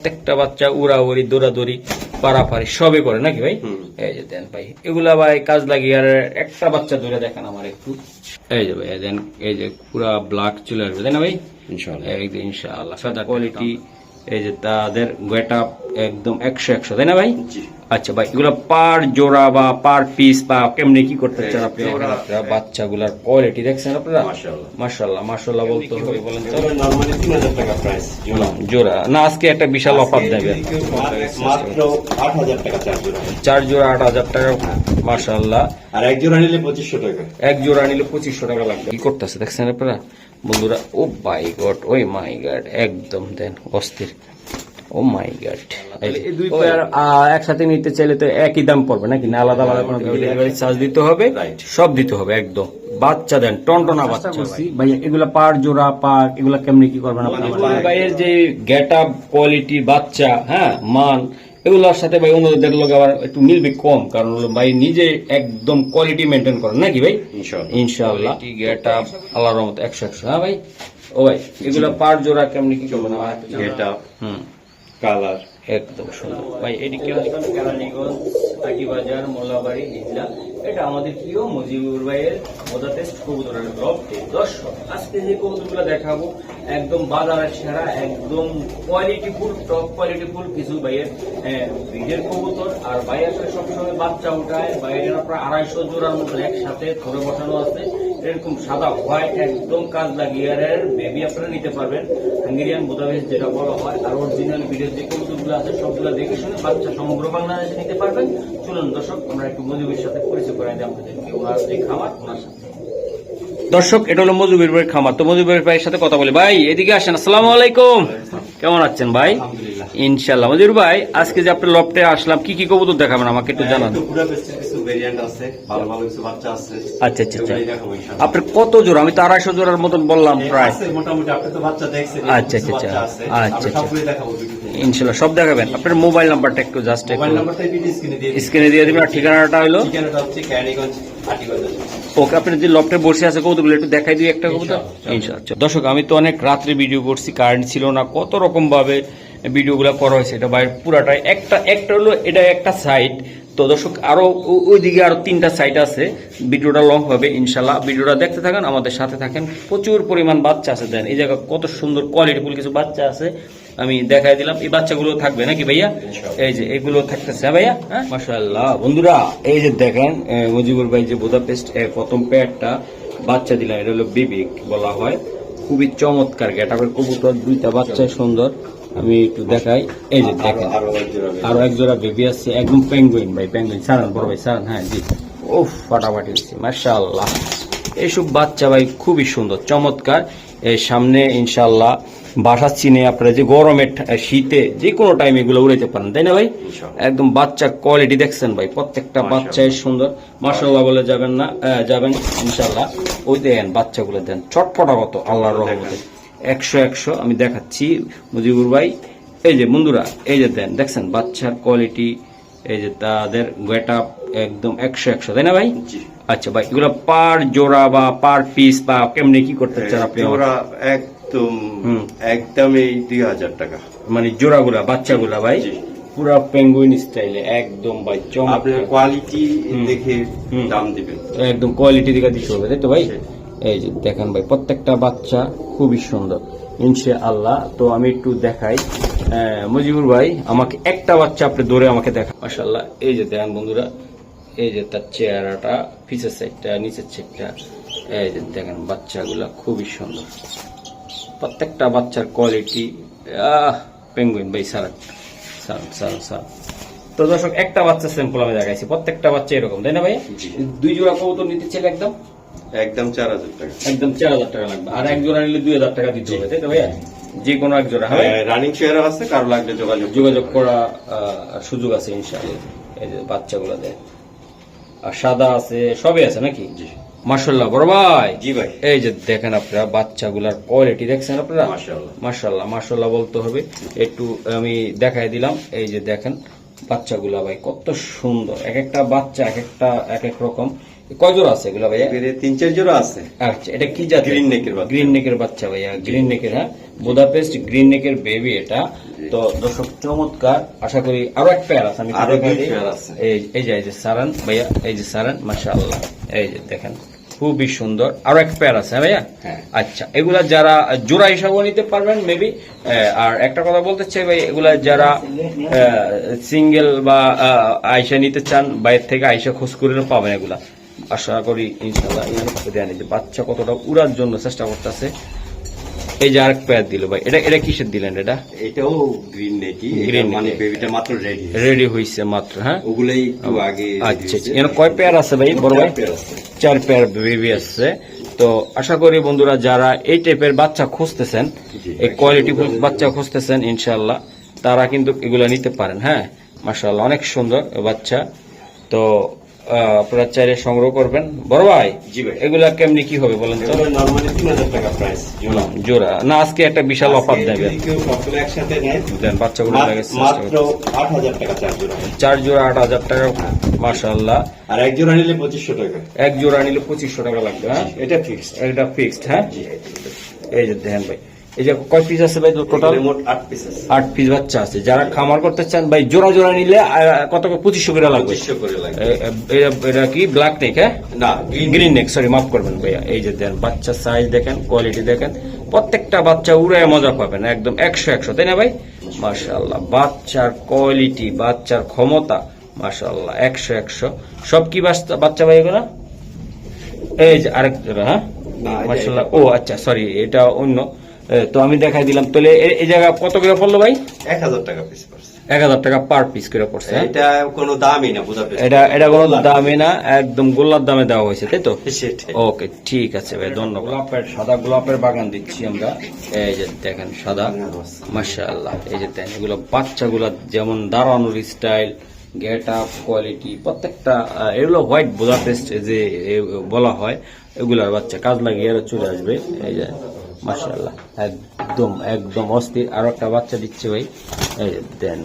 প্রত্যেকটা বাচ্চা উড়াউড়ি দৌড়াদৌড়ি পারাপারি সবই করে নাকি ভাই? এই যে দেন ভাই, এগুলা ভাই কাজ লাগিয়ে আর একটা বাচ্চা ধরে দেখেন আমার একটু। এই যে ভাই দেন, এই যে পুরা ব্ল্যাক চলে আসবে তাই না ভাই? ইনশাআল্লাহ একদম ইনশাআল্লাহ। সাদা কোয়ালিটি, এই যে তাদের গেট আপ একদম 100 তাই না ভাই? আচ্ছা ভাই, এগুলো পার জোড়া বা পার পিস বা কেমনে কি করতে চান আপনি? বাচ্চাগুলার কোয়ালিটি দেখছেন আপনারা? মাশাআল্লাহ মাশাআল্লাহ বলতে হবে। বলেন তো নরমালি 3000 টাকা প্রাইস জোড়া না, আজকে একটা বিশাল অফার দেবেন মাত্র 8000 টাকা চার জোড়া 8000 টাকা। মাশাআল্লাহ। আর এক জোড়া নিলে 2500 টাকা। এক জোড়া নিলে 2500 টাকা লাগবে। কি করতেছে দেখছেন আপনারা বন্ধুরা? ও মাই গড, ওই মাই গড, একদম দেন অস্থির। ও মাই গড, এই দুই পেয়ার একসাথে নিতে চাইলে তো একই দাম পড়বে নাকি? না আলাদা আলাদা কোনো ডেলিভারি চার্জ দিতে হবে? সব দিতে হবে একদম। বাচ্চা দেন টনটনা বাচ্চা ভাই। এগুলা পার জোড়া পার এগুলা কেমনি কি করবেন আপনারা? ভাইয়ের যে গেট আপ কোয়ালিটি বাচ্চা, হ্যাঁ মান, এগুলোর সাথে ভাই অন্যদের লোক আবার একটু মিলবে কম, কারণ ভাই নিজে একদম কোয়ালিটি মেনটেন করেন নাকি ভাই? ইনশাআল্লাহ গেট আপ আল্লাহর রহমতে 100। হ্যাঁ ভাই। ও ভাই, এগুলা পার জোড়া কেমনি কি করবেন? গেট আপ কালার একদম সুন্দর ভাই। এদিকে কেরানীগঞ্জ, বাজার, মোল্লাবাড়ি, হিজলা, এটা আমাদের প্রিয় মুজিবুর ভাইয়ের মজা টেস্ট কবুতরের ব্লগ। দর্শক, আজকে যে কবুতরগুলো দেখাবো একদম বাজারের সেরা, একদম কোয়ালিটিফুল, টপ কোয়ালিটিফুল কিছু ভাইয়ের ব্রিডের কবুতর। আর ভাই আসলে সবসময় বাচ্চা উঠায়, বাইরের প্রায় 250 জোড়ার মতো একসাথে ধরে বসানো আছে। এরকম সাদা হোয়াইট একদম কাজ লাগিয়ে বেবি আপনারা নিতে পারবেন। হাঙ্গেরিয়ান বুদাপেস্ট যেটা বলা হয়। আর অরিজিনাল ভিডিওর যে কবুতরগুলো আছে সবগুলো দেখে শুনে বাচ্চা সমগ্র বাংলাদেশে নিতে পারবেন। চলুন দর্শক, আমরা একটু মুজিবের সাথে পরিচয় করে দিই আপনাদেরকে, ওনার যে খামার ওনার সাথে। দর্শক, এটা হলো মুজিবুর ভাইয়ের খামার। তো মুজিবুর ভাইয়ের সাথে কথা বলি। ভাই এদিকে আসেন। আসসালামু আলাইকুম, কেমন আছেন ভাই? ইনশাআল্লাহ। মুজিবুর ভাই, আজকে যে আপনার লফটে আসলাম, কি কি কবুতর দেখাবেন আমাকে একটু জানান। আচ্ছা আচ্ছা আচ্ছা, আপনার কত জোড়া? আমি তো 250 জোড়ার মতন বললাম প্রায়। আচ্ছা আচ্ছা আচ্ছা আচ্ছা আচ্ছা, ইনশাআল্লাহ সব দেখাবেন। আপনার মোবাইল নাম্বারটা একটু জাস্ট স্ক্রিনে দিয়ে দিবেন। আর ঠিকানাটা হলো ওকে। আপনার যে লফটে বসে আছে কবুতরগুলো একটু দেখাই দিই একটা কবুতর ইনশাআল্লাহ। দর্শক, আমি তো অনেক রাত্রে ভিডিও করছি, কারেন্ট ছিল না, কত রকম ভাবে ভিডিওগুলো করা হয়েছে। এটা বাইরের পুরাটাই একটা হলো এটা একটা সাইড। তো দর্শক, আরো ওইদিকে আরো 3টা সাইড আছে। ভিডিওটা লং হবে ইনশাআল্লাহ, ভিডিওটা দেখতে থাকেন, আমাদের সাথে থাকেন। প্রচুর পরিমাণ বাচ্চা আছে। দেন এই জায়গা কত সুন্দর কোয়ালিটিফুল কিছু বাচ্চা আছে, আমি দেখাই দিলাম। এই বাচ্চাগুলো থাকবে নাকি ভাইয়া? এই যে এগুলো থাকতেছে ভাইয়া। হ্যাঁ মাশাআল্লাহ। বন্ধুরা এই যে দেখেন, মুজিবুর ভাই যে বুদাপেস্ট প্রথম পেয়ারটা বাচ্চা দিলাম, এটা হলো বিবিক বলা হয়। খুবই চমৎকার গেটআপের কবুতর, 2টা বাচ্চা সুন্দর। আমি একটু দেখাই। এই যে দেখেন আরো এক জোড়া বেবি আছে, একদম পেঙ্গুইন ভাই, পেঙ্গুইন। সারান বড় ভাই, সারান। হ্যাঁ জি, ও ফাটাফাটি দিচ্ছে মাশাআল্লাহ। এইসব বাচ্চা ভাই খুবই সুন্দর চমৎকার। এই সামনে ইনশাআল্লাহ বাসা চিনে আপনারা যে গরমের শীতে যে কোনো টাইম এগুলো উড়াইতে পারেন তাই না ভাই? একদম বাচ্চা কোয়ালিটি দেখছেন ভাই, প্রত্যেকটা বাচ্চাই সুন্দর। মাশাআল্লাহ বলে যাবেন না, যাবেন ইনশাআল্লাহ। ওই দেন বাচ্চাগুলো দেন চটপটা মতো আল্লাহর রহমতে 100 আমি দেখাচ্ছি মুজিবুর ভাই। এই যে বন্ধুরা, এই যে দেন দেখছেন বাচ্চার কোয়ালিটি, এই যে তাদের গেট আপ একদম 100 তাই না ভাই? আচ্ছা ভাই, এগুলো পার জোড়া বা পার পিস বা কেমনে কি করতে চান আপনি? একদমই 2000 টাকা মানে জোড়াগুলা বাচ্চাগুলা ভাই পুরা পেঙ্গুইন স্টাইলে একদম ভাই আপনার কোয়ালিটি দেখে দাম দিবেন, একদম কোয়ালিটি দেখে দিতে হবে তাই তো ভাই? এই যে দেখেন ভাই, প্রত্যেকটা বাচ্চা খুবই সুন্দর ইনশাআল্লাহ। তো আমি একটু দেখাই মুজিবুর ভাই, আমাকে একটা বাচ্চা আপনি ধরে আমাকে দেখা। মাশাআল্লাহ, এই যে দেখেন বন্ধুরা, এই যে তার চেহারাটা, পিছের সাইডটা, নিচের সাইডটা, এই যে দেখেন বাচ্চাগুলা খুবই সুন্দর। প্রত্যেকটা বাচ্চার কোয়ালিটি পেঙ্গুইন ভাই। সারান সারান সারান সারান। তো দর্শক, একটা বাচ্চা স্যাম্পল আমি দেখাইছি, প্রত্যেকটা বাচ্চা এরকম তাই না ভাই? 2 জোড়া কবুতর নিতে চাইলে একদম 4000 টাকা, একদম 4000 টাকা লাগবে। আর এক জোড়া নিলে 2000 টাকা দিতে হবে তাই তো ভাইয়া? যে কোনো এক জোড়া। হ্যাঁ, রানিং শেয়ারও আছে, কারো লাগলে যোগাযোগ করা সুযোগ আছে ইনশাআল্লাহ। এই যে বাচ্চাগুলো দেয়, আর সাদা আছে, সবই আছে নাকি? জি মাশাআল্লাহ বড় ভাই। জি ভাই, এই যে দেখেন আপনারা বাচ্চাগুলার কোয়ালিটি দেখছেন আপনারা? মাশাআল্লাহ মাশাআল্লাহ বলতে হবে। একটু আমি দেখাই দিলাম। এই যে দেখেন বাচ্চাগুলা ভাই কত সুন্দর, এক একটা বাচ্চা এক এক রকম। কয় জোড়া আছে এগুলা ভাইয়া? এবারে 3-4 জোড়া আছে। আচ্ছা, এটা কি জাত? গ্রিন নেকের বাচ্চা। গ্রিন নেকের বাচ্চা ভাইয়া, গ্রিন নেকের, হ্যাঁ, বুদাপেস্ট গ্রিন নেকের বেবি এটা। তো দর্শক চমৎকার, আশা করি আরো এক পেয়ার আছে, আমি আরো দেখাই দুই দিই। পেয়ার আছে। এই যে সারান ভাইয়া, এই যে সারান, মাশাআল্লাহ, এই যে দেখেন খুবই সুন্দর। আরো এক পেয়ার আছে, হ্যাঁ ভাইয়া? হ্যাঁ। আচ্ছা, এগুলা যারা জোড়া হিসাবেও নিতে পারবেন মেবি। আর একটা কথা বলতে চাই ভাই, এগুলা যারা সিঙ্গেল বা আয়সা নিতে চান, বাইরে থেকে আয়সা খোঁজ করে পাবেন এগুলা, আশা করি ইনশাআল্লাহ। এই যে বাচ্চা কতটা উড়ার জন্য চেষ্টা করতেছে। এই যে আরেক পেয়ার দিল ভাই, এটা কিসের দিলেন? এটাও গ্রিন নেকি, Green মানে নেকি। বেবিটা মাত্র রেডি। রেডি হইছে মাত্র, হ্যাঁ। ওগুলাই একটু আগে আচ্ছা, এর কয় পেয়ার আছে ভাই বড় ভাই? 4 পেয়ার আছে। 4 পেয়ার বেবি আছে। তো আশা করি বন্ধুরা যারা এই টাইপের বাচ্চা খুঁজতেছেন, জি। এই কোয়ালিটি বাচ্চা খুঁজতেছেন, ইনশাআল্লাহ তারা কিন্তু এগুলা নিতে পারেন, হ্যাঁ। মাশাআল্লাহ, অনেক সুন্দর বাচ্চা। তো আপনারা চাইলে সংগ্রহ করবেন। বড় ভাই, জি ভাই। এগুলা কেমনি কি হবে বলেন তো? এগুলো নরমালি 3000 টাকা প্রাইস জোড়া। জোড়া না, আজকে একটা বিশাল অফার দেবে, যদি কেউ সবগুলো একসাথে নেয় দেন বাচ্চাগুলো লাগে মাত্র 8000 টাকা 4 জোড়া। 4 জোড়া 8000 টাকা, মাশাআল্লাহ। আর এক জোড়া নিলে 2500 টাকা। এক জোড়া নিলে 2500 টাকা লাগবে, হ্যাঁ। এটা ফিক্সড। এটা ফিক্সড, হ্যাঁ। জি। এই যে দেখেন ভাই, এই যে কয় পিস আছে ভাই টোটাল? এখানে মোট 8 পিস আছে। 8 পিস বাচ্চা আছে। যারা খামার করতে চান ভাই, জোড়া জোড়া নিলে কত করে? 2500 করে লাগবে। 2500 করে লাগবে। এটা কি ব্ল্যাক নেক? হ্যাঁ, না, গ্রিন নেক, সরি মাফ করবেন ভাইয়া। এই যে দেন বাচ্চা সাইজ দেখেন, কোয়ালিটি দেখেন, প্রত্যেকটা বাচ্চা উড়ে মজা পাবেন, একদম 100 তাই না ভাই? মাশাআল্লাহ, বাচ্চার কোয়ালিটি, বাচ্চার ক্ষমতা, মাশাআল্লাহ 100। সব কি বাচ্চা ভাই এগুলো? এই যে আরেক জোড়া, হ্যাঁ, না, এটা- মাশাআল্লাহ। ও আচ্ছা, সরি, এটা অন্য। তো আমি দেখাই দিলাম। তাহলে এই জায়গা কত করে পড়লো ভাই? 1000 টাকা পিস পড়ছে। 1000 টাকা পার পিস করে পড়ছে, হ্যাঁ? এটা কোনো দামই না, বুঝাতে। এটা কোনো দামে না, একদম গোল্লার দামে দেওয়া হয়েছে, তাই তো? সেটাই। ওকে, ঠিক আছে ভাই, ধন্যবাদ। গোলাপের, সাদা গোলাপের বাগান দিচ্ছি আমরা। এই যে দেখেন সাদা, মাশাআল্লাহ। এই যে দেখেন এগুলো বাচ্চাগুলা যেমন দাঁড়ানোর স্টাইল, গেট আপ, কোয়ালিটি, প্রত্যেকটা এগুলো হোয়াইট বুদাপেস্ট যে বলা হয়, এগুলার বাচ্চা কাজ লাগিয়ে আরো চলে আসবে। এই যে মাশাআল্লাহ, একদম অস্থির। আরো একটা বাচ্চা দিচ্ছে ভাই, এই যে দেন,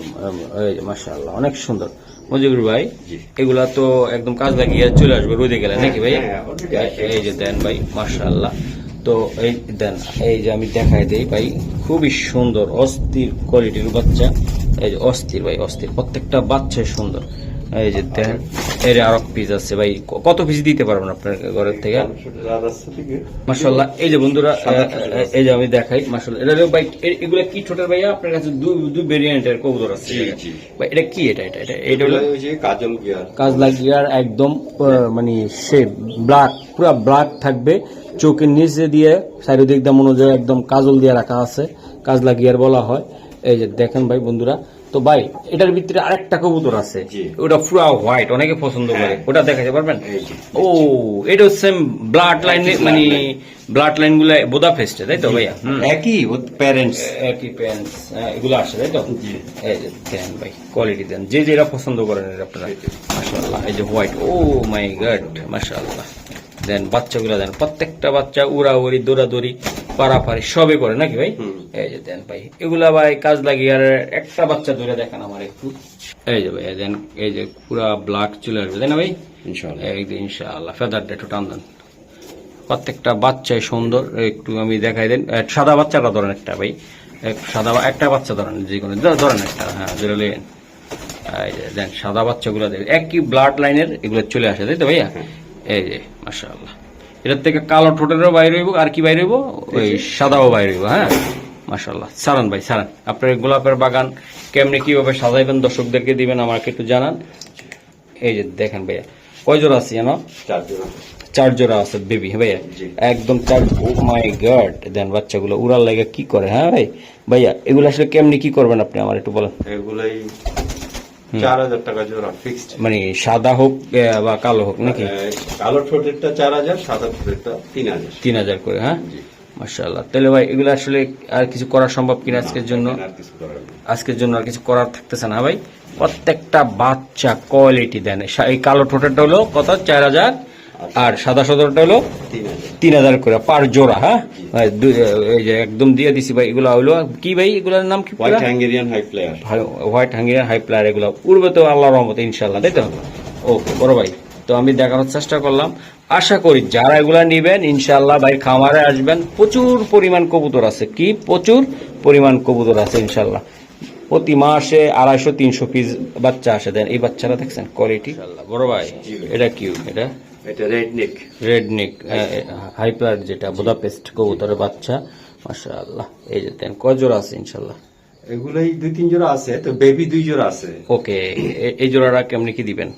এই যে মাশাআল্লাহ, অনেক সুন্দর। মজিবুর ভাই, জি। এগুলা তো একদম কাজ লাগিয়ে চলে আসবে রোদে গেলে, নাকি ভাই? হ্যাঁ, এই যে দেন ভাই, মাশাআল্লাহ। তো এই দেন, এই যে আমি দেখাই দেই ভাই, খুবই সুন্দর অস্থির কোয়ালিটির বাচ্চা। এই যে অস্থির ভাই, অস্থির, প্রত্যেকটা বাচ্চাই সুন্দর। এই যে দেন, এর আরো পিস আছে ভাই। কত পিস দিতে পারবেন আপনার ঘরের থেকে? মাশাআল্লাহ। এই যে বন্ধুরা, এই যে আমি দেখাই, মাশাআল্লাহ। এটা ভাই, এগুলা কি ঠোঁটের ভাইয়া? আপনার কাছে দুই ভেরিয়েন্টের কবুতর আছে। জি, জি। ভাই এটা কি? এটা হলো ওই যে কাজল গিয়ার। কাজলা গিয়ার, একদম মানে সে ব্ল্যাক, পুরো ব্ল্যাক থাকবে। চোখের নিচে দিয়ে চারিদিক দিয়ে মনোযোগ একদম কাজল দিয়ে রাখা আছে, কাজলা গিয়ার বলা হয়। এই যে দেখেন ভাই বন্ধুরা। তো ভাই এটার ভিতরে আরেকটা কবুতর আছে, জি। ওটা পুরো হোয়াইট, অনেকে পছন্দ করে, হ্যাঁ। ওটা দেখাতে পারবেন? এই যে। ও, এটা সেম ব্লাড লাইন, মানে ব্লাড লাইন গুলো বোদাফেস্টে, তাই তো ভাইয়া? একই প্যারেন্টস। একই প্যান্টস এগুলো আসে, তাই তো? জি। এই যে দেন ভাই, কোয়ালিটি দেন, যে যেটা পছন্দ করেন আপনারা। মাশাআল্লাহ, এই যে হোয়াইট, ও মাই গড, মাশাআল্লাহ। দেন বাচ্চাগুলো দেন, প্রত্যেকটা বাচ্চা উড়াউড়ি, দৌড়াদৌড়ি, পারাপারি সবই করে, নাকি ভাই? এই যে দেন ভাই, এগুলা ভাই কাজ লাগিয়ে আর একটা বাচ্চা ধরে দেখেন আমার একটু। এই যে ভাই দেন, এই যে পুরা ব্ল্যাক চলে আসবে, তাই না ভাই? ইনশাআল্লাহ। একদিন ইনশাআল্লাহ। ফেদারটা একটু টান দেন, প্রত্যেকটা বাচ্চাই সুন্দর। একটু আমি দেখাই দেন, সাদা বাচ্চাটা ধরেন একটা ভাই, সাদা একটা বাচ্চা ধরেন, যে কোনো ধরেন একটা, হ্যাঁ ধরে নেন। এই যে দেন, সাদা বাচ্চাগুলো দেখেন একই ব্লাড লাইনের, এগুলো চলে আসে, তাই তো ভাইয়া? এই যে মাশাআল্লাহ, এটার থেকে কালো ঠোঁটেরও বাইরে হইব, আর কি বাইরে হইব, ওই সাদাও বাইরে হইব, হ্যাঁ। মাশাআল্লাহ। সারান ভাই, সারান, আপনার গোলাপের বাগান কেমনে কিভাবে সাজাইবেন দর্শকদেরকে দিবেন, আমাকে একটু জানান। এই যে দেখেন ভাইয়া, কয় জোড়া আছে জানো? 4 জোড়া। 4 জোড়া আছে বেবি, ভাইয়া, জি। একদম 4। ও মাই গড, দেন বাচ্চাগুলো উড়ার লাগে কি করে, হ্যাঁ ভাই? ভাইয়া এগুলো আসলে কেমনি কি করবেন আপনি আমার একটু বলেন। এগুলাই 4000 টাকা জোড়া ফিক্সড। মানে সাদা হোক বা কালো হোক, নাকি? কালো ঠোঁটেরটা 4000, সাদা ঠোঁটেরটা 3000। 3000 করে, হ্যাঁ। জি। মাশাআল্লাহ। তাহলে ভাই এগুলো আসলে আর কিছু করা সম্ভব কিনা আজকের জন্য? আর কিছু করার নেই। আজকের জন্য আর কিছু করার থাকতেছে না ভাই। প্রত্যেকটা বাচ্চা কোয়ালিটি দেন। এই কালো ঠোঁটেরটা হলো কত? 4000, আর সাদা সদরটা হলো 3000। 3000 করে পার জোড়া, হ্যাঁ। এই যে একদম দিয়ে দিছি ভাই। এগুলো হলো কি ভাই, এগুলোর নাম কি? White Hungarian high flyer. White Hungarian high flyer. এগুলো উড়বে তো আল্লাহর রহমতে ইনশাআল্লাহ, তাই তো? ওকে বড় ভাই, তো আমি দেখানোর চেষ্টা করলাম। আশা করি যারা এগুলা নিবেন ইনশাআল্লাহ ভাই খামারে আসবেন, প্রচুর পরিমাণ কবুতর আছে, কি প্রচুর পরিমাণ কবুতর আছে ইনশাআল্লাহ। প্রতি মাসে 250-300 পিস বাচ্চা আসে। দেন এই বাচ্চারা দেখছেন কোয়ালিটি বড় ভাই, এটা কি? এটা red neck, red neck high flyer, যেটা বুদাপেস্ট কবুতরের বাচ্চা, মাশাআল্লাহ। এই যে দেন কয় জোড়া আছে ইনশাআল্লাহ? এগুলাই 2-3 জোড়া আছে, তো বেবি 2 জোড়া আছে। ওকে, এই জোড়াটা কেমনি কি দিবেন?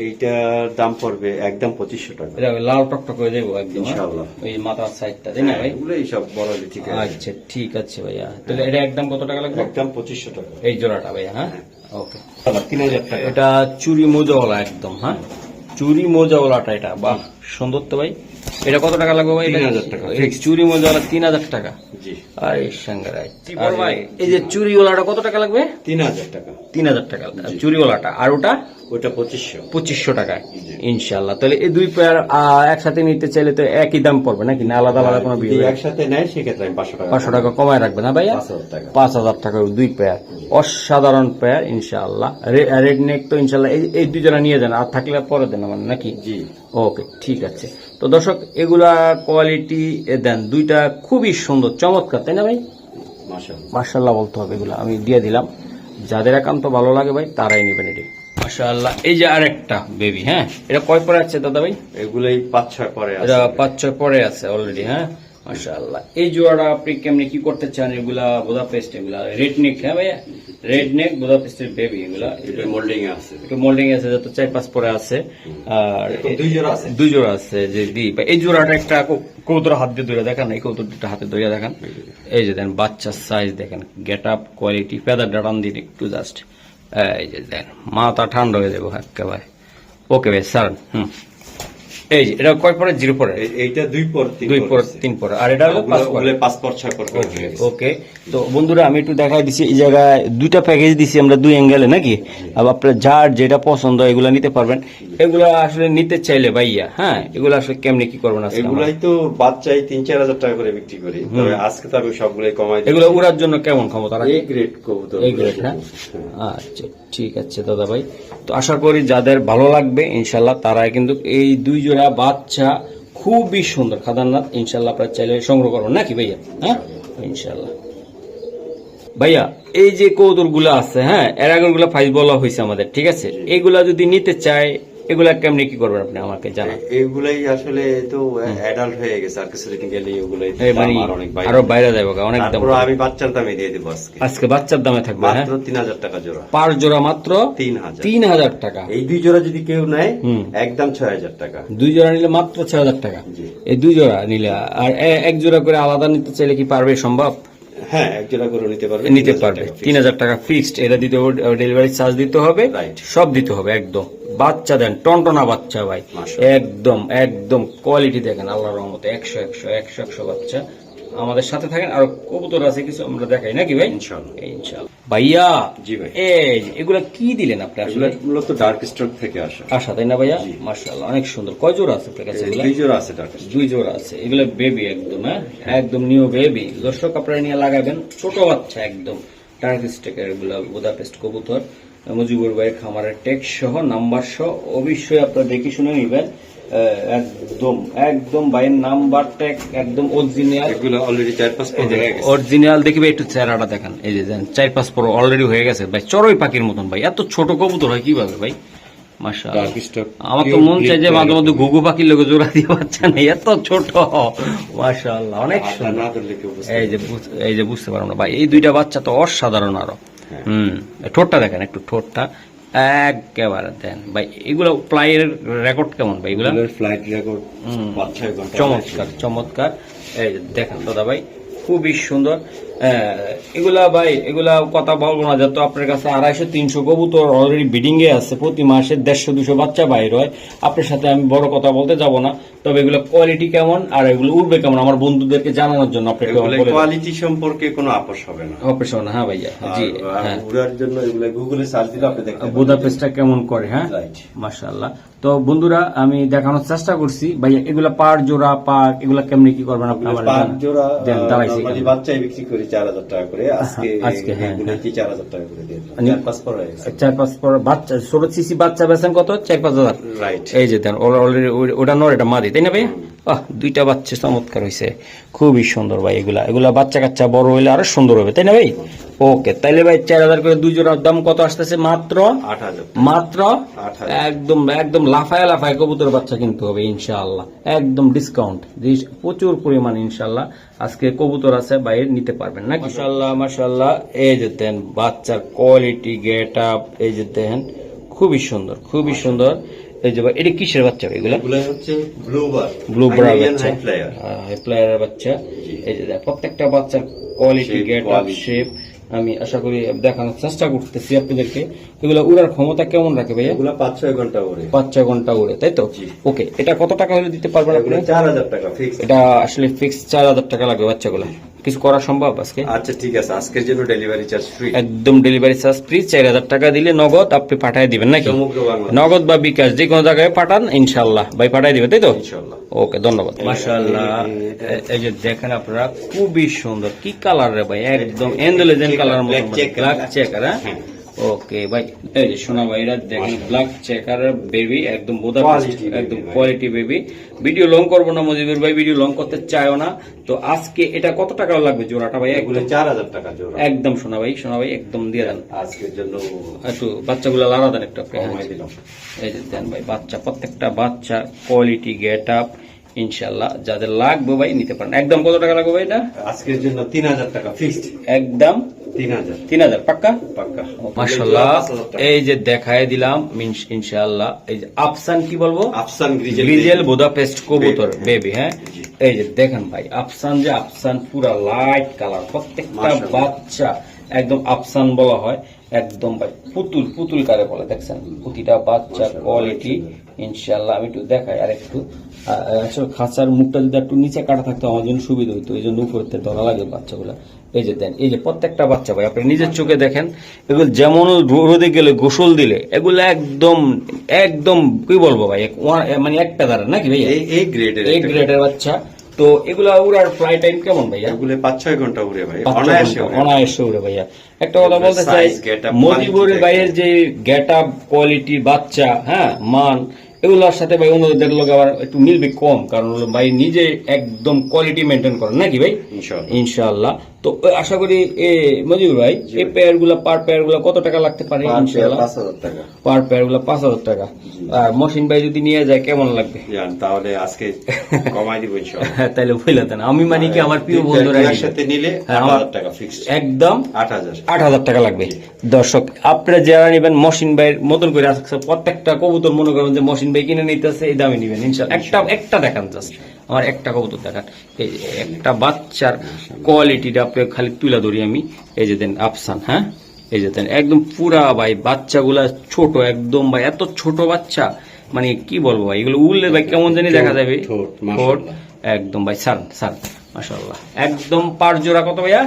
এইটার দাম পড়বে একদম 2500 টাকা। এটা লাল টকটক করে দেবো একদম ইনশাআল্লাহ। ওই মাথার সাইডটা, তাই না ভাই? এগুলাই সব বড় ঠিক আছে। আচ্ছা ঠিক আছে ভাইয়া, তাহলে এটা একদম কত টাকা লাগবে? একদম 2500 টাকা এই জোড়াটা ভাইয়া। হ্যাঁ ওকে, 3000 টাকা। এটা চুরি মোজাওয়ালা একদম, হ্যাঁ চুরি মোজাওয়ালাটা, এটা বাহ সুন্দর তো ভাই। এটা কত টাকা লাগবে ভাই? 3000 টাকা। এই চুরি মোজাওয়ালা 3000 টাকা। জি। আরে সাঙ্গারাই ভাই, এই যে চুরিওয়ালাটা কত টাকা লাগবে? 3000 টাকা। 3000 টাকা চুরিওয়ালাটা, আর ওটা ওটা 2500। 2500 টাকায় ইনশাআল্লাহ। তাহলে এই দুই পেয়ার একসাথে নিতে চাইলে তো একই দাম পড়বে নাকি, না আলাদা আলাদা কোনো যদি একসাথে নেয় সেক্ষেত্রে আমি 500 টাকা 500 টাকা কমায় রাখবে না ভাইয়া? 5000 টাকা। 5000 টাকার দুই পেয়ার, অসাধারণ পেয়ার ইনশাআল্লাহ। রেড নেক তো ইনশাআল্লাহ এই দুই জোড়া নিয়ে যান, আর থাকলে পরে দেন আমার নাকি? জি ওকে ঠিক আছে। তো দর্শক এগুলা কোয়ালিটি দেন, দুইটা খুবই সুন্দর চমৎকার, তাই না ভাই? মাশাআল্লাহ। মাশাআল্লাহ বলতে হবে, এগুলো আমি দিয়ে দিলাম। যাদের একান্ত ভালো লাগে ভাই তারাই নেবেন এটি। মাশাআল্লাহ। এই যে আরেকটা বেবি, হ্যাঁ এটা কয় পরে আছে দাদা ভাই? এগুলাই 5-6 পরে আছে। এটা 5-6 পরে আছে অলরেডি, হ্যাঁ মাশাআল্লাহ। এই জোড়াটা আপনি কেমনি কি করতে চান? এগুলা বুদাপেস্ট, এগুলা রেড নেক, হ্যাঁ ভাইয়া রেড নেক বুদাপেস্টের বেবি, এগুলা এটা মোল্ডিং এ আছে, একটু মোল্ডিং আছে, যত 4-5 পরে আছে। আর 2 জোড়া আছে। 2 জোড়া আছে যে দি। এই জোড়াটা একটা কবুতর হাত দিয়ে ধরে দেখান, এই কবুতরটা হাতে ধরে দেখান। এই যে দেন বাচ্চার সাইজ দেখেন, গেট আপ কোয়ালিটি, ফেদার ডাটান দিন একটু জাস্ট। এই যে দেন মাথা ঠান্ডা হয়ে যাবো একেবারে। ওকে ভাই স্যার। এই যে এটা কয় পরে? 0 পরে। এইটা 2 পর 2 পর 3 পর, আর এটা হলো 5 পরে। 5 পর 6 পর করে দিয়েছে। ওকে, তো বন্ধুরা আমি একটু দেখাই দিছি, এই জায়গায় দুইটা প্যাকেজ দিছি আমরা 2 অ্যাঙ্গেলে নাকি। আবার আপনার যার যেটা পছন্দ এগুলা নিতে পারবেন। এগুলা আসলে নিতে চাইলে ভাইয়া, হ্যাঁ এগুলা আসলে কেমনে কি করবেন? আজকে এগুলাই তো বাচ্চাই 3-4 হাজার টাকা করে বিক্রি করি, তবে আজকে তো আমি সবগুলাই কমাই দিচ্ছি। এগুলো উড়ার জন্য কেমন ক্ষমতা রাখে? এই গ্রেড কবুতর, এই গ্রেড, হ্যাঁ আচ্ছা ঠিক আছে দাদা ভাই। তো আশা করি যাদের ভালো লাগবে ইনশাল্লাহ তারা কিন্তু এই 2 জোড়া বাচ্চা খুবই সুন্দর খাদারনাথ ইনশাল্লাহ আপনারা চাইলে সংগ্রহ করবেন নাকি ভাইয়া? হ্যাঁ ইনশাল্লাহ। ভাইয়া এই যে কৌতুর গুলা আছে, হ্যাঁ এর আগের গুলা ফাইজ বলা হয়েছে আমাদের, ঠিক আছে? এগুলা যদি নিতে চায় এগুলা কেমনি কি করবেন আপনি আমাকে জানান। এগুলাই আসলে তো অ্যাডাল্ট হয়ে গেছে, আর কিছু দিন গেলে এগুলাই আরো বাইরে যাবে অনেক দাম। আমি বাচ্চার দামে দিয়ে দেবো আজকে বাচ্চার দামে থাকবে মাত্র 3000 টাকা জোড়া। 5 জোড়া মাত্র 3000 টাকা। এই 2 জোড়া যদি কেউ নেয় একদম 6000 টাকা। 2 জোড়া নিলে মাত্র 6000 টাকা। এই 2 জোড়া নিলে, আর এক জোড়া করে আলাদা নিতে চাইলে কি পারবে? সম্ভব? হ্যাঁ এক জোড়া করে নিতে পারবে। 3000 টাকা ফিক্সড। এটা দিতে হবে, ডেলিভারি চার্জ দিতে হবে, সব দিতে হবে একদম। বাচ্চা দেন টনটনা বাচ্চা ভাই, একদম একদম কোয়ালিটি দেখেন আল্লাহর রহমতে 100 বাচ্চা। আমাদের সাথে থাকেন, আর কবুতর আছে কিছু আমরা দেখাই নাকি ভাই? ইনশাআল্লাহ ইনশাআল্লাহ। ভাইয়া জি ভাই, এই এগুলা কি দিলেন আপনি? আসলে মূলত ডার্ক স্টক থেকে আসা, তাই না ভাইয়া? মাশাআল্লাহ অনেক সুন্দর। কয় জোড়া আছে আপনার কাছে? 2 জোড়া আছে ডার্ক স্টক। 2 জোড়া আছে। এগুলো বেবি একদম, হ্যাঁ একদম নিউ বেবি। দর্শক আপনারা নিয়ে লাগাবেন, ছোট বাচ্চা একদম ডার্ক স্টেকের এগুলো বুদাপেস্ট কবুতর। মুজিবুর ভাইয়ের খামারের টেক সহ নাম্বার সহ অবশ্যই আপনারা দেখে শুনে নিবেন। একদম একদম ভাইয়ের নাম্বার ট্যাগ একদম অরিজিনাল। এগুলো অলরেডি 4-5 পর হয়ে গেছে। অরিজিনাল দেখবে একটু চেহারাটা দেখেন, এই যে 4-5 পর অলরেডি হয়ে গেছে ভাই। চড়ুই পাখির মতন ভাই, এত ছোট কবুতর হয় কিভাবে ভাই? মাশাআল্লাহ। আমার তো মন চাই যে মাঝে মধ্যে ঘুঘু পাখির লোক জোড়া দিয়ে বাচ্চা নেই, এত ছোট। মাশাআল্লাহ অনেক সুন্দর। এই যে বুঝতে পারো না ভাই, এই 2টা বাচ্চা তো অসাধারণ আরো। ঠোঁটটা দেখেন একটু, ঠোঁটটা একেবারে দেন ভাই। এগুলো ফ্লাইয়ের রেকর্ড কেমন ভাই? এগুলো ফ্লাইট রেকর্ড 5-6 ঘন্টা। চমৎকার চমৎকার। এই যে দেখেন দাদা ভাই খুবই সুন্দর। এগুলা ভাই এগুলা কথা বলবো না, যত আপনার কাছে 250-300 কবুতর অলরেডি ব্রিডিং এ আছে, প্রতি মাসে 150-200 বাচ্চা বাইর হয়। আপনার সাথে আমি বড় কথা বলতে যাব না, তবে এগুলো কোয়ালিটি কেমন আর এগুলো উঠবে কেমন আমার বন্ধুদেরকে জানানোর জন্য আপনাকে কোয়ালিটি সম্পর্কে কোনো আপোষ হবে না। আপোষ হবে না, হ্যাঁ ভাইয়া জি। হ্যাঁ উড়ার জন্য এগুলো গুগলে সার্চ দিলে আপনি দেখতে পাবেন বুদাপেস্টটা কেমন করে। হ্যাঁ মাশাআল্লাহ। তো বন্ধুরা আমি দেখানোর চেষ্টা করছি ভাইয়া, এগুলা পার জোড়া পার এগুলা কেমনি কি করবেন আপনি? পার জোড়া নরমালি বাচ্চাই বিক্রি করি 4,000 টাকা করে, আজকে আজকে, হ্যাঁ, এগুলো 4,000 টাকা করে দিয়ে দিলাম। মানে 4-5 পর হয়ে গেছে। 4-5 পর বাচ্চা 16 সিসি বাচ্চা বেচেন কত? 4-5 হাজার। রাইট। এই যে দেন অলরেডি ওটা নর, এটা মাদি, তাই না ভাই? দুইটা বাচ্চা চমৎকার হয়েছে, খুবই সুন্দর ভাই। এগুলা বাচ্চা কাচ্চা বড় হইলে আরো সুন্দর হবে, তাই না ভাই? ওকে, তাইলে ভাই 4,000 করে দুই জোড়ার দাম কত আসতেছে? মাত্র 8,000। মাত্র 8,000। একদম লাফায় লাফায় কবুতর বাচ্চা কিনতে হবে ইনশাআল্লাহ, একদম ডিসকাউন্ট, প্রচুর পরিমাণ ইনশাআল্লাহ। আজকে কবুতর আছে বাইরে নিতে পারবেন না? মাশাআল্লাহ মাশাআল্লাহ। এই যে দেন বাচ্চার কোয়ালিটি, গেট আপ, এই যে দেন খুবই সুন্দর, খুবই সুন্দর। এই যে ভাই এটা কিসের বাচ্চা ভাই? এগুলো হচ্ছে ব্লুবার বাচ্চা, হাই ফ্লায়ারের বাচ্চা। এই যে প্রত্যেকটা বাচ্চার কোয়ালিটি, গেট আপ, শেপ আমি আশা করি দেখানোর চেষ্টা করতেছি আপনাদেরকে। এগুলো উড়ার ক্ষমতা কেমন রাখে ভাইয়া? এগুলো 5-6 ঘন্টা উড়ে। 5-6 ঘন্টা উড়ে, তাই তো? ওকে, এটা কত টাকা হলে দিতে পারবেন আপনি? 4,000 টাকা ফিক্স। এটা আসলে ফিক্স 4,000 টাকা লাগবে বাচ্চাগুলো। কিছু করা সম্ভব আজকে? আচ্ছা ঠিক আছে, আজকের জন্য ডেলিভারি চার্জ ফ্রি। একদম ডেলিভারি চার্জ ফ্রি। 4,000 টাকা দিলে নগদ আপনি পাঠিয়ে দিবেন নাকি? সমগ্র বাংলাদেশ। নগদ বা বিকাশ যে কোনো জায়গায় পাঠান, ইনশাআল্লাহ ভাই পাঠিয়ে দিবে, তাই তো? ইনশাআল্লাহ। ওকে, ধন্যবাদ। মাশাআল্লাহ, এই যে দেখেন আপনারা, খুবই সুন্দর। কি কালার রে ভাই? একদম এন্ডোলেজেন কালার মতো, ব্ল্যাক চেকার। ওকে ভাই, এই যে শোনা ভাই, এটা দেখেন ব্ল্যাক চেকার বেবি, একদম বোদা, একদম কোয়ালিটি বেবি। ভিডিও লং করবো না মজিবুর ভাই, ভিডিও লং করতে চাইও না। তো আজকে এটা কত টাকা লাগবে জোড়াটা ভাই? এগুলো 4,000 টাকা জোড়া। একদম শোনা ভাই একদম দিয়ে দেন। আজকের জন্য একটু বাচ্চাগুলো লাড়া দেন একটু আপনি। কমাই দিলাম। এই যে দেন ভাই বাচ্চা, প্রত্যেকটা বাচ্চা কোয়ালিটি, গেট আপ, ইনশাআল্লাহ যাদের লাগবে ভাই নিতে পারেন। একদম কত টাকা লাগবে ভাই এটা? আজকের জন্য 3,000 টাকা ফিক্সড। একদম 3,000 পাক্কা? পাক্কা। মাশাআল্লাহ, এই যে দেখায় দিলাম ইনশাআল্লাহ। এই যে আফসান, কি বলবো, আফসান গ্রিজেল বুদাপেস্ট কবুতর বেবি। হ্যাঁ, এই যে দেখেন ভাই আফসান পুরা লাইট কালার, প্রত্যেকটা বাচ্চা একদম আফসান বলা হয়। একদম ভাই পুতুল কারে বলে, দেখছেন প্রতিটা বাচ্চা কোয়ালিটি ইনশাআল্লাহ। আমি একটু দেখাই আর একটু, আসলে খাঁচার মুখটা যদি একটু নিচে কাটা থাকতো আমার জন্য সুবিধা হইতো, এই জন্য উপরতে ধরা লাগে বাচ্চাগুলা। এই যে দেন, এই যে প্রত্যেকটা বাচ্চা ভাই আপনি নিজের চোখে দেখেন, এগুলো যেমন রোদে গেলে গোসল দিলে এগুলো একদম কি বলবো ভাই, মানে একটা দাঁড়ান নাকি ভাই? এই গ্রেডের বাচ্চা। তো এগুলা উড়ার ফ্লাই টাইম কেমন ভাইয়া? এগুলো 5-6 ঘন্টা উড়ে ভাই, অনায়াসে উড়ে ভাইয়া। একটা কথা বলতে চাই, মজিবুরের ভাইয়ের যে গেট আপ, কোয়ালিটি, বাচ্চা, হ্যাঁ, মান, এগুলোর সাথে ভাই অন্যদের লোক আবার একটু মিলবে কম, কারণ ভাই নিজে একদম কোয়ালিটি মেনটেন করেন নাকি ভাই? ইনশাআল্লাহ। তো আশা করি মজিবুর ভাই, এই পেয়ার গুলা, পার পেয়ার গুলা কত টাকা লাগতে পারে? ইনশাআল্লাহ 5,000 টাকা পার পেয়ার গুলা 5,000 টাকা। আর মহসিন ভাই যদি নিয়ে যায় কেমন লাগবে? তাহলে আজকে কমাই দিব ইনশাআল্লাহ। তাহলে বলে দেন, আমি মানে কি আমার প্রিয় বন্ধুরা একসাথে নিলে 8,000 টাকা ফিক্সড। একদম 8,000 টাকা লাগবে। দর্শক আপনারা যারা নেবেন মহসিন ভাইয়ের মতন করে, প্রত্যেকটা কবুতর মনে করেন যে মহসিন ভাই কিনে নিতেছে, এই দামে নিবেন ইনশাআল্লাহ। একটা দেখান, জাস্ট আমার একটা কবুতর দেখান। এই একটা বাচ্চার কোয়ালিটিটা আপনি খালি তুলে ধরি আমি। এই যে দেন আফসান, হ্যাঁ, এই যে দেন একদম পুরা ভাই বাচ্চাগুলা ছোট, একদম ভাই এত ছোট বাচ্চা, মানে কি বলবো ভাই, এগুলো উড়লে ভাই কেমন জানি দেখা যাবে। ঠোঁট একদম ভাই সান মাশাআল্লাহ। একদম পার জোড়া কত ভাইয়া?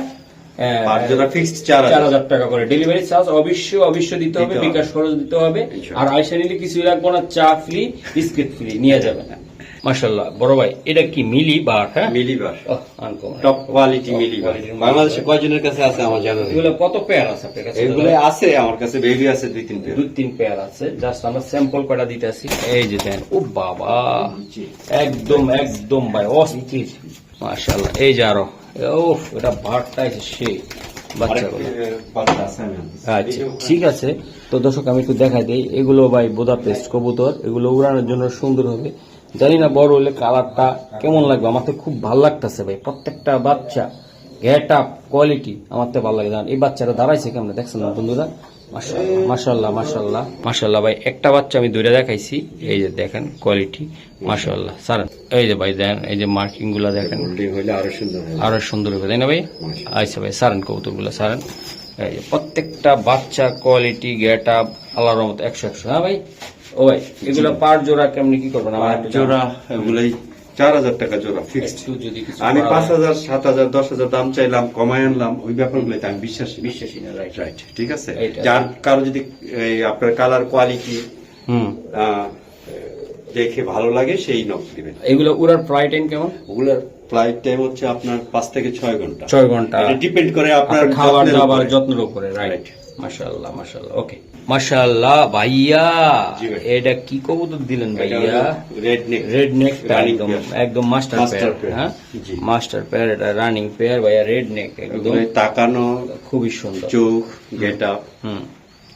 4,000 টাকা করে। ডেলিভারি চার্জ অবশ্যই দিতে হবে, বিকাশ খরচ দিতে হবে। আর আয়সা নিলে কিছুই লাগবে না, চা ফ্রি, বিস্কিট ফ্রি নিয়ে যাবেন। মাশাআল্লাহ বড় ভাই, এটা কি মিলিবার? হ্যাঁ, মিলিবার টপ কোয়ালিটি মিলিবার। বাংলাদেশে কয়জনের কাছে আছে আমার জানা নেই। এগুলো কত পেয়ার আছে আপনার কাছে? এগুলো আছে আমার কাছে, বেবি আছে 2-3 পেয়ার আছে। জাস্ট আমরা স্যাম্পল কটা দিতেছি। এই যে দেন, ও বাবা, একদম ভাই অস্থির মাশাআল্লাহ। এই যে আরো, এটা ভাটটা আছে সেই বাচ্চাগুলো। আচ্ছা ঠিক আছে। তো দর্শক আমি একটু দেখাই দিই, এগুলো ভাই বুদাপেস্ট কবুতর, এগুলো উড়ানোর জন্য সুন্দর হবে। জানি না বড় হলে কালারটা কেমন লাগবে, আমার তো খুব ভালো লাগতেছে ভাই। প্রত্যেকটা বাচ্চা গেট আপ, কোয়ালিটি আমার তো ভালো লাগে। এই বাচ্চারা দাঁড়াইছে কেমন দেখছেন না বন্ধুরা? মাশাআল্লাহ ভাই, একটা বাচ্চা আমি দূরে দেখাইছি, এই যে দেখেন কোয়ালিটি মাশাআল্লাহ। স্যার এই যে ভাই দেখেন, এই যে মার্কিং গুলা দেখেন, আরো সুন্দর হবে, তাই না ভাই? আচ্ছা ভাই সারেন কবুতর গুলা সারেন। এই যে প্রত্যেকটা বাচ্চা কোয়ালিটি, গেট আপ আল্লাহর রহমতে 100। হ্যাঁ ভাই, ও ভাই এগুলো পার জোড়া কেমনি কি করবেন? আমার জোড়া এগুলাই 4,000 টাকা জোড়া ফিক্সড। আমি 5,000, 7,000, 10,000 দাম চাইলাম, কমাই আনলাম, ওই ব্যাপারগুলোতে আমি বিশ্বাসী না। রাইট, ঠিক আছে। যার কারো যদি আপনার কালার কোয়ালিটি দেখে ভালো লাগে সেই নক দিবেন। এগুলো উড়ার ফ্লাই টাইম কেমন? ওগুলোর ফ্লাইট টাইম হচ্ছে আপনার 5 থেকে 6 ঘন্টা। 6 ঘন্টা। এটা ডিপেন্ড করে আপনার খাবার যত্নের দাবার উপরে। যত্নের উপরে, রাইট। মাশাআল্লাহ মাশাআল্লাহ, ওকে মাশাআল্লাহ ভাইয়া। জি ভাই। এটা কি কবুতর দিলেন ভাইয়া? Red neck. রেড নেক, Running একদম pair। একদম মাস্টার Master পেয়ার। pair, হ্যাঁ জি। মাস্টার পেয়ার, এটা রানিং পেয়ার ভাইয়া, রেড নেক একদম এগুলো তাকানো, খুবই সুন্দর। চোখ, গেটআপ, হুম,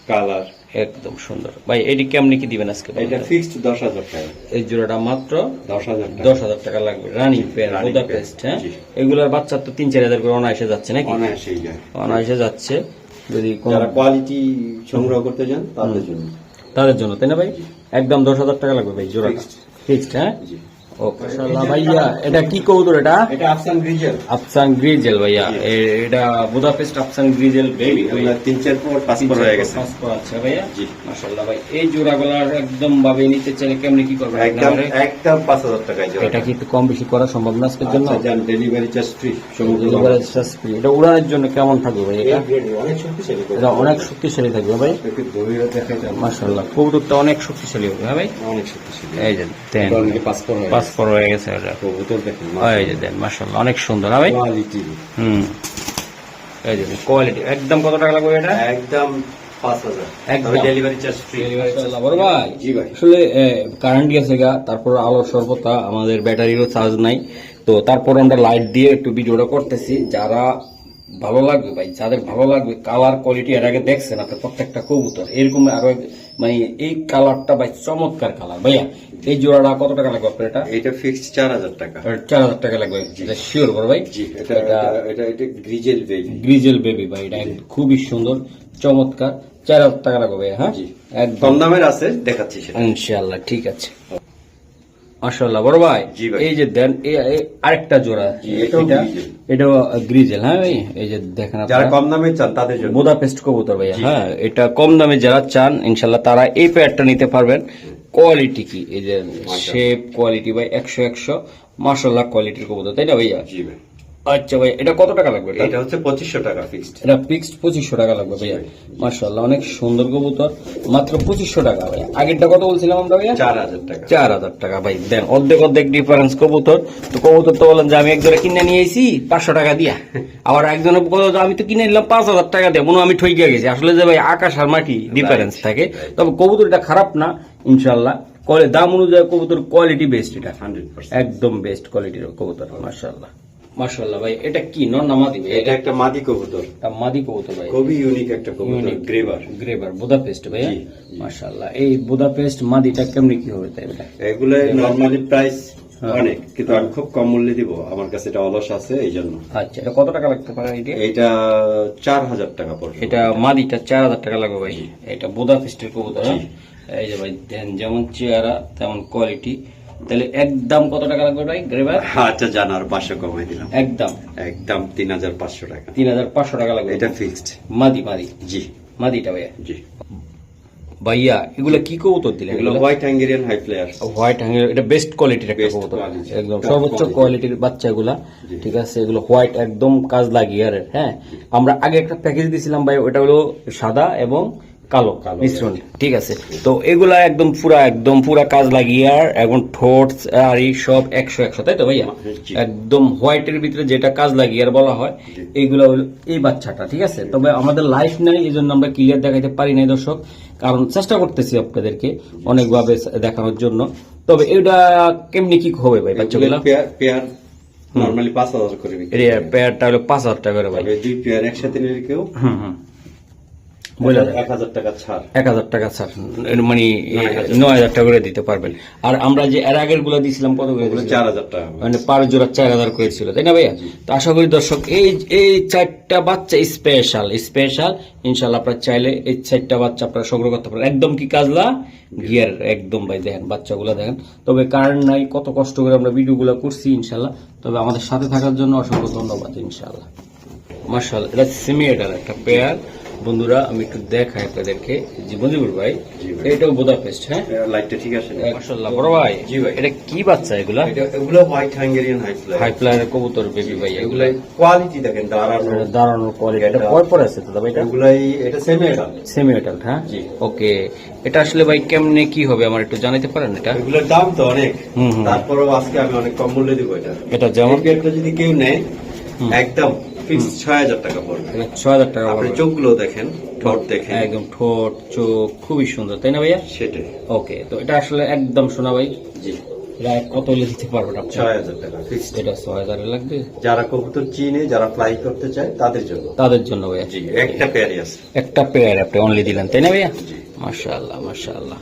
কালার, একদম সুন্দর ভাই। এটি কেমনি কি দিবেন আজকে? এটা ফিক্সড 10,000 টাকা। এই জোড়াটা মাত্র 10,000 টাকা। 10,000 টাকা লাগবে। Running pair, running Budapest. pair, হ্যাঁ, জি। এগুলার বাচ্চা তো 3-4 হাজার করে অনায়াসে যাচ্ছে নাকি? অনায়াসেই যায়। অনায়াসে যাচ্ছে। যদি কোন যারা কোয়ালিটি সংগ্রহ করতে যান তাদের জন্য। তাদের জন্য, তাই না ভাই? একদম 10,000 টাকা লাগবে ভাই জোড়াটা, Fixed। ফিক্সড। হ্যাঁ, জি। ওকে মাশাআল্লাহ ভাইয়া। এটা কি কবুতর? এটা এটা আফসান গ্রিজেল। আফসান গ্রিজেল ভাইয়া। এটা বুদাপেস্ট আফসান গ্রিজেল বেবি এগুলা 3-4 পর 5 পর হয়ে গেছে। আচ্ছা ভাইয়া, জি। মাশাআল্লাহ ভাই। এই জোড়াগুলার একদম ভাবে নিতে চাইলে কেমনে কি করবেন? একদম 5,000 টাকায় জোড়া। এটা কি একটু কম বেশি করা সম্ভব না আজকের জন্য? আচ্ছা, জান delivery charge free. Delivery charge free। এটা উড়ানের জন্য কেমন থাকবে ভাই? এটা অনেক শক্তিশালী। এটা অনেক শক্তিশালী থাকবে ভাই। একটু দূরে দেখাই যান। মাশাআল্লাহ, কবুতরটা অনেক শক্তিশালী হবে। হ্যাঁ ভাই, অনেক শক্তিশালী। এই যে দেন, অনেকে 5 পর হয়ে গেছে। 5 পর হয়ে গেছে এটা। কবুতর দেখেন এই যে দেন, মাশাআল্লাহ অনেক সুন্দর। হ্যাঁ ভাই, কোয়ালিটি। হুম, এই যে কোয়ালিটি। একদম কত টাকা লাগবে এটা? একদম 5,000। একদম। তবে ডেলিভারি চার্জ ফ্রি। মাশাআল্লাহ বড় ভাই। জি ভাই। আসলে কারেন্ট গেছে গা, তারপর আলোর স্বল্পতা, আমাদের ব্যাটারিরও চার্জ নাই, তো তারপর আমরা লাইট দিয়ে একটু ভিডিওটা করতেছি। যারা ভালো লাগবে ভাই, যাদের ভালো লাগবে, কালার কোয়ালিটি এর আগে দেখছেন আপনার প্রত্যেকটা কবুতর এরকম আরো, মানে এই কালারটা ভাই চমৎকার কালার ভাইয়া। এই জোড়াটা কত টাকা লাগবে আপনার? এটা এটা ফিক্সড 4,000 টাকা। 4,000 টাকা লাগবে। এটা শিওর বড় ভাই? জি, এটা গ্রিজেল বেবি। গ্রিজেল বেবি ভাই, এটা খুবই সুন্দর চমৎকার। 4,000 টাকা লাগবে ভাই। হ্যাঁ, জি। একদম কম দামের আছে, দেখাচ্ছি সেটা। ইনশাআল্লাহ, ঠিক আছে। মাশাআল্লাহ বড় ভাই। জি ভাই। এই যে দেন, আরেকটা জোড়া, জি, এটাও গ্রিজেল। এটাও গ্রিজেল। হ্যাঁ ভাই, এই যে দেখেন যারা আপনারা, কম দামে চান তাদের জন্য। বুদাপেস্ট কবুতর ভাইয়া। জি। হ্যাঁ, এটা কম দামে যারা চান ইনশাআল্লাহ তারা এই পেয়ারটা নিতে পারবেন। কোয়ালিটি কি, এই যে শেপ কোয়ালিটি ভাই 100 মাশাআল্লাহ কোয়ালিটির কবুতর, তাই না ভাইয়া? জি ভাই। আচ্ছা ভাই, এটা কত টাকা লাগবে? এটা হচ্ছে 2,500 টাকা ফিক্সড। এটা ফিক্সড 2,500 টাকা লাগবে ভাইয়া। মাশাআল্লাহ অনেক সুন্দর কবুতর, মাত্র 2,500 টাকা ভাইয়া। আগেরটা কত বলছিলাম আমরা ভাইয়া? 4,000 টাকা। 4,000 টাকা ভাই। দেন অর্ধেক অর্ধেক ডিফারেন্স কবুতর। তো কবুতর তো বলেন যে আমি এক জোড়া কিনে নিয়ে এসেছি 500 টাকা দিয়া, আবার একজনের বলে যে আমি তো কিনে নিলাম 5,000 টাকা দিয়ে, মনে হয় আমি ঠইকে গেছি। আসলে যে ভাই আকাশ আর মাটি ডিফারেন্স থাকে। তবে কবুতরটা খারাপ না ইনশাআল্লাহ, দাম অনুযায়ী কবুতর কোয়ালিটি বেস্ট, এটা 100%। একদম বেস্ট কোয়ালিটির কবুতর। মাশাআল্লাহ মাশাআল্লাহ ভাই। এটা কি নর না মাদি ভাই? এটা একটা মাদি কবুতর, এটা মাদি কবুতর ভাই, খুবই ইউনিক একটা কবুতর, Unique। গ্রেভার। গ্রেভার বুদাপেস্ট ভাইয়া। জি, জি। মাশাআল্লাহ, এই বুদাপেস্ট মাদিটা কেমনি কি হবে তাই এটা? এগুলো নরমালি প্রাইস অনেক, কিন্তু আমি খুব কম মূল্যে দিব, আমার কাছে এটা অলস আছে এই জন্য। আচ্ছা, এটা কত টাকা লাগতে পারে এটা? এটা 4,000 টাকা পড়বে। এটা মাদিটা 4,000 টাকা লাগবে ভাই। এটা বুদাপেস্টের কবুতর। হ্যাঁ? এই যে ভাই দেন, যেমন চেহারা তেমন কোয়ালিটি। তাহলে একদম কত টাকা লাগবে ভাই গ্রেভার? আচ্ছা, জানার 500 কমাই দিলাম। একদম একদম 3,500 টাকা। 3,500 টাকা লাগবে। এটা ফিক্সড। মাদি জি, মাদিটা ভাইয়া। জি। ভাইয়া এগুলো কি কবুতর দিলেন? এগুলো white Hungarian high flyer. White হাঙ্গের, এটা বেস্ট কোয়ালিটির একটা Best কবুতর, quality। একদম Top সর্বোচ্চ quality। কোয়ালিটির বাচ্চাগুলা। জি। ঠিক আছে, এগুলো হোয়াইট একদম কাজ লাগিয়ে আর। হ্যাঁ, আমরা আগে একটা প্যাকেজ দিয়েছিলাম ভাই, ওটা হলো সাদা এবং কালো মিশ্রণ। ঠিক আছে, তো এগুলা একদম পুরা কাজ লাগিয়ে আর এখন ঠোঁট আর এই সব 100 তাই তো ভাইয়া? জি। একদম হোয়াইটের ভিতরে যেটা কাজ লাগিয়ে আর বলা হয়, এইগুলা হলো এই বাচ্চাটা। ঠিক আছে, তবে আমাদের লাইফ নাই, এই জন্য আমরা ক্লিয়ার দেখাইতে পারি নাই দর্শক, কারণ চেষ্টা করতেছি আপনাদেরকে অনেকভাবে দেখানোর জন্য। তবে এটা কেমনি কি হবে ভাই বাচ্চাগুলা? পেয়ার নরমালি 5,000 করে বিক্রি এর পেয়ারটা হলো 5,000 টাকা করে ভাই। তবে দুই পেয়ার একসাথে নিলে কেউ হুম বলে 1,000 টাকা ছাড়। 1,000 টাকা স্যার, মানে 9,000 টাকা করে দিতে পারবেন। আর আমরা যে এর আগের গুলো দিয়েছিলাম কত করে? ওগুলো 4,000 টাকা। মানে পার জোড়া 4,000 করে ছিল, তাই না ভাইয়া? তো আশা করি দর্শক এই 4টা বাচ্চা স্পেশাল ইনশাল্লাহ আপনারা চাইলে এই 4টা বাচ্চা আপনারা সংগ্রহ করতে পারেন। একদম কি কাজলা গিয়ার একদম ভাই, দেখেন বাচ্চাগুলো দেখেন। তবে কারেন্ট নাই, কত কষ্ট করে আমরা ভিডিওগুলো করছি ইনশাল্লাহ। তবে আমাদের সাথে থাকার জন্য অসংখ্য ধন্যবাদ ইনশাল্লাহ। মাশাআল্লাহ, এটা সিমিয়েটার একটা পেয়ার বন্ধুরা আমি একটু দেখাই আপনাদেরকে জি মজিবুর ভাই জি ভাই। এটাও বুদাপেস্ট, হ্যাঁ লাইটটা ঠিক আছে না? মাশাআল্লাহ বড় ভাই। জি ভাই। এটা কি বাচ্চা এগুলা? এগুলো white Hungarian high fly. High flyer কবুতর বেবি ভাই এগুলো কোয়ালিটি দেখেন, দাঁড়ানো দাঁড়ানোর কোয়ালিটি। এটা এটা- কয় পরে আছে দাদা ভাই? এটা এগুলাই এটা সেমি এডাল। সেমি অ্যাডাল্ট, হ্যাঁ জি। ওকে। এটা আসলে ভাই কেমনে কি হবে আমার একটু জানাতে পারেন এটা? এগুলোর দাম তো অনেক, হুম, হুম। তারপরেও আজকে আমি অনেক কম মূল্যে দিব এটা। এটা যেমন এই পেয়ারটা যদি কেউ নেয় হুম। একদম ফিক্স 6000 টাকা পড়বে। 6000 টাকা আপনি পড়বে। চোখগুলো দেখেন, ঠোঁট দেখেন, একদম ঠোঁট চোখ খুবই সুন্দর, তাই না ভাইয়া? সেটাই। ওকে, তো এটা আসলে একদম শোনা ভাই, জি, এটা কত হলে দিতে পারবেন আপনি? 6000 টাকা ফিক্স। এটা 6000 লাগবে যারা কবুতর চিনে, যারা ফ্লাই করতে চায় তাদের জন্য। তাদের জন্য ভাইয়া। জি, একটা পেয়ারই আছে। একটা পেয়ার আপনি অনলি দিলেন, তাই না ভাইয়া? জি। মাশাআল্লাহ মাশাআল্লাহ।